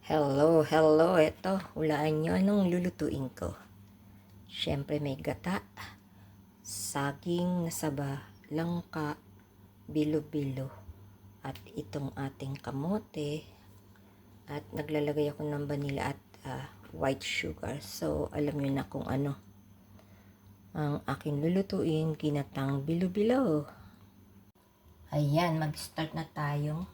Hello, hello. Ito, hulaan nyo anong lulutuin ko. Siyempre may gata, saging na saba, langka, bilo-bilo, at itong ating kamote. At naglalagay ako ng vanilla at white sugar. So, alam nyo na kung ano ang aking lulutuin, ginatang bilo-bilo. Ayan, mag-start na tayong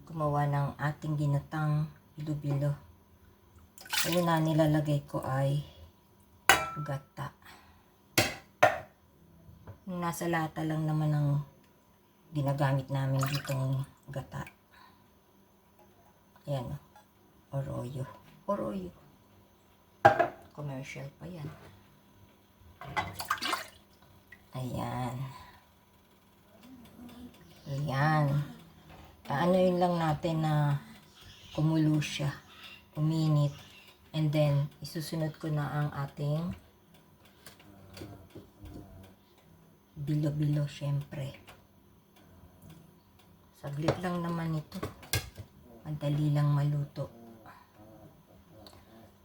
gumawa ng ating ginatang bilo-bilo. Ano na nilalagay ko ay gata. Yung nasa lata lang naman ang ginagamit namin ditong gata. Ayan, Oroyo. Oroyo. Commercial pa yan. Ayan. Ayan. Ano yun lang natin na kumulo siya. Uminit. And then, isusunod ko na ang ating bilo-bilo syempre. Saglit lang naman ito. Madali lang maluto.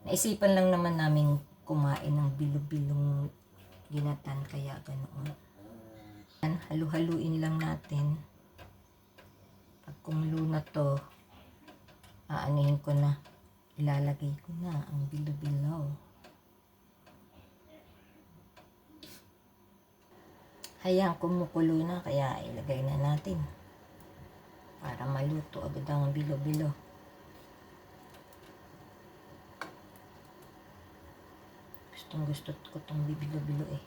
Naisipan lang naman namin kumain ng bilo-bilong ginatan kaya ganoon. Halu-haluin lang natin. Pag kumulo na to, aanihin ko na. Ilalagay ko na ang bilo-bilo. Hayang kumukulo na kaya ilagay na natin para maluto agad ang bilo-bilo. Gustong gusto ko itong bilo-bilo eh.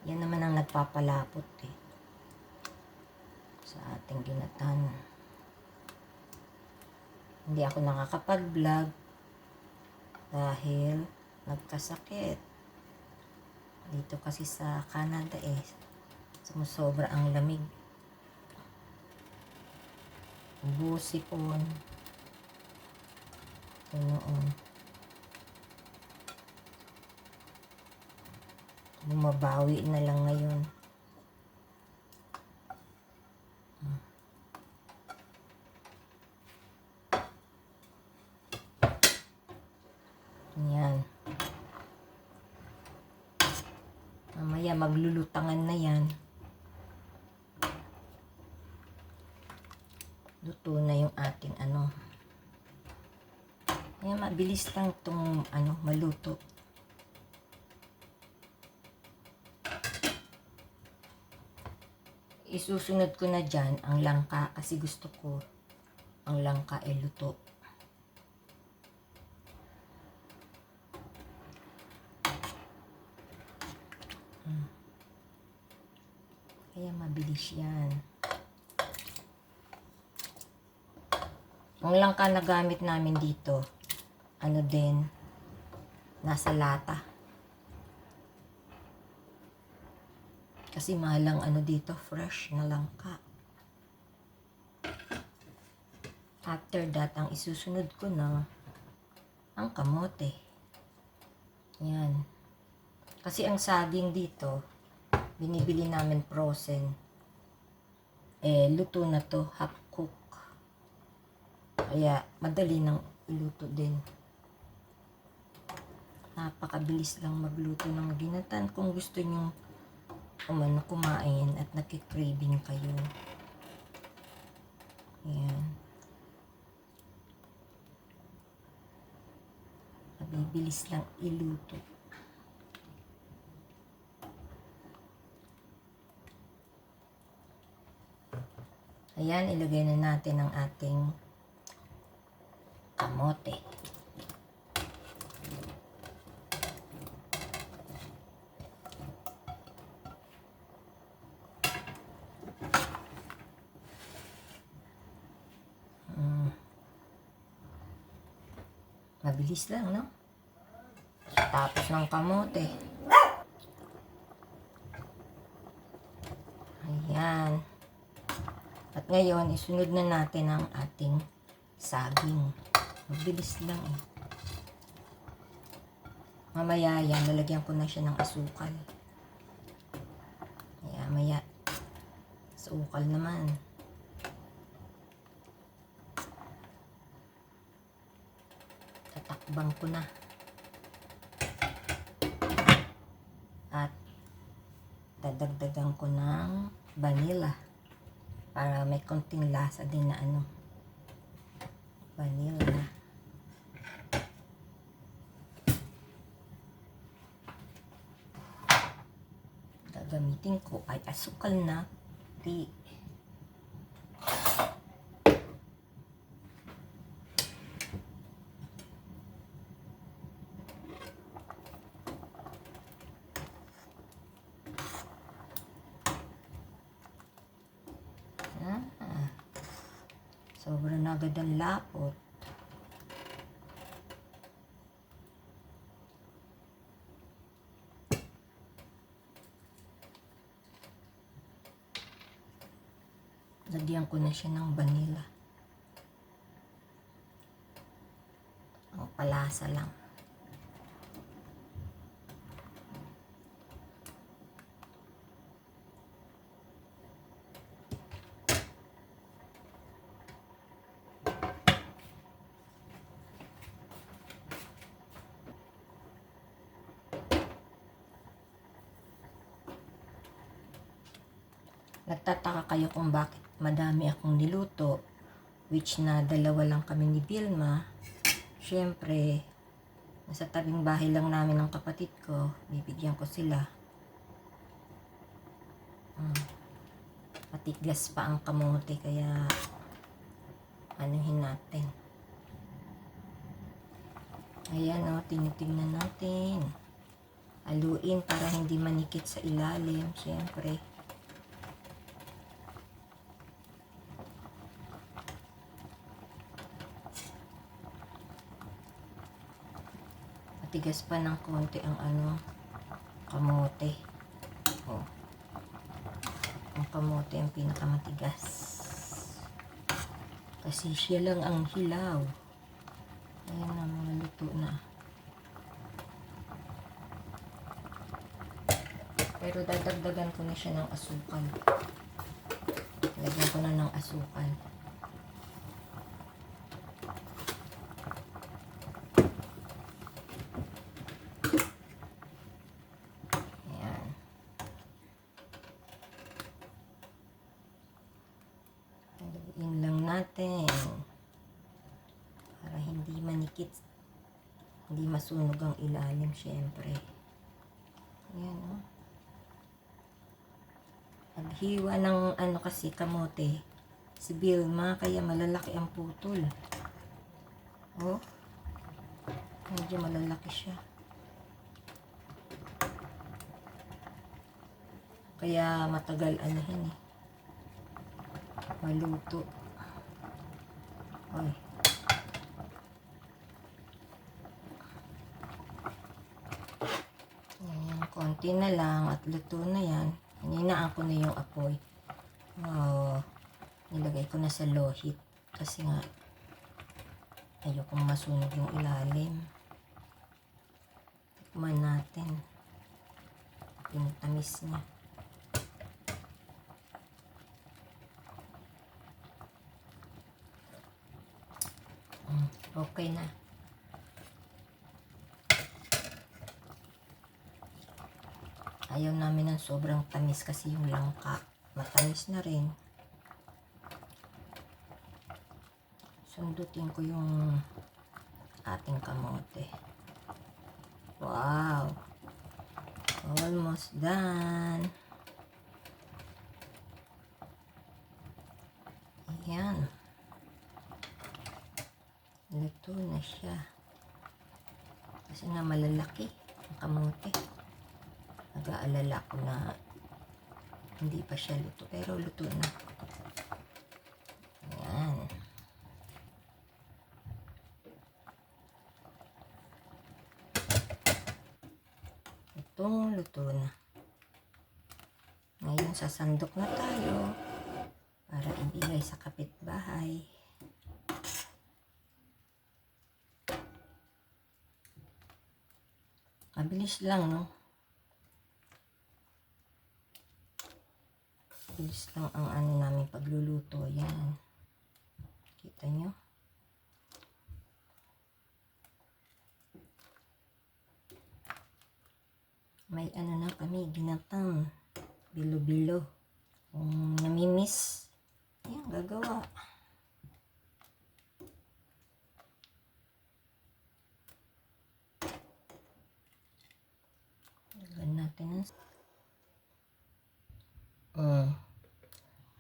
Yan naman ang nagpapalapot eh sa ating ginatan. Hindi ako nakakapag-vlog dahil nagkasakit. Dito kasi sa Canada eh, sumusobra ang lamig. Busipon. Noon. Bumabawi na lang ngayon. Yan. Mamaya maglulutangan na yan. Luto na yung ating ano. Kaya mabilis lang itong maluto. Isusunod ko na dyan ang langka kasi gusto ko ang langka ay luto. Kaya mabilis yan. Ang langka na gamit namin dito, din, nasa lata. Kasi mahalang dito, fresh na langka. After that, ang isusunod ko na, ang kamote. Yan. Kasi ang saging dito, binibili namin frozen. Luto na to, half cook. Kaya, madali nang iluto din. Napakabilis lang magluto ng ginatan kung gusto nyo kumain at nakikraving kayo. Ayan. Mabibilis lang iluto. Ayan, ilagay na natin ang ating kamote. Mabilis lang, no? Tapos ng kamote. Ayan. At ngayon, isunod na natin ang ating saging. Mabilis lang eh. Mamaya yan, lalagyan ko na siya ng asukal. Maya, asukal naman. Tinakbang ko na. At dadagdagan ko ng vanilla para may konting lasa din na vanilla. Gagamitin ko ay asukal na tea. Sobrang agad ang lapot. Lagyan ko na siya ng vanilla. Ang palasa lang. Nagtataka kayo kung bakit madami akong niluto, which na dalawa lang kami ni Vilma. Siyempre, nasa tabing bahay lang namin ng kapatid ko, bibigyan ko sila. Matigas pa ang kamote, kaya anuhin natin. Ayan tinitingnan natin. Haluin para hindi manikit sa ilalim, siyempre. Matigas pa ng konti ang kamote. Ang kamote ang pinakamatigas. Kasi siya lang ang hilaw. Ayan na, mga luto na. Pero dadagdagan ko na siya ng asukal. Lagyan ko na ng asukal. Ayan. Haluin lang natin. Para hindi manikit. Hindi masunog ang ilalim, syempre. Ayan Naghiwa ng kasi kamote si Vilma, kaya malalaki ang putol. Medyo malalaki siya. Kaya matagal maluto. Ayan, konti na lang at luto na yan. Hininaan ko na yung apoy. Nilagay ko na sa low heat kasi nga ayokong masunog yung ilalim. Tikman natin yung tamis niya. Okay na. Ayaw namin ng sobrang tamis kasi yung langka matamis na rin. Sundutin ko yung ating kamote. Wow! Almost done. Ayan. Luto na siya. Kasi nga malalaki ang kamote. Nag-aalala ko na hindi pa siya luto, pero luto na. Ayan. Luto na. Ngayon sasandok na tayo para ibigay sa kapitbahay. Mabilis lang, no? Bilis lang ang namin pagluluto. Yan. Kita nyo? matamis. Ayan, gagawa. Lagyan natin ng...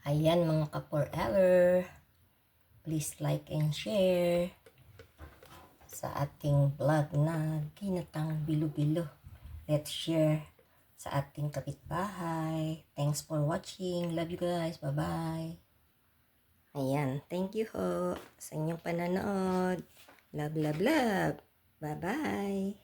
Ayan mga ka-forever. Please like and share sa ating vlog na ginatang bilo-bilo. Let's share sa ating kapitbahay. Thanks for watching. Love you guys. Bye-bye. Ayan. Thank you ho sa inyong pananood. Love, love, love. Bye-bye.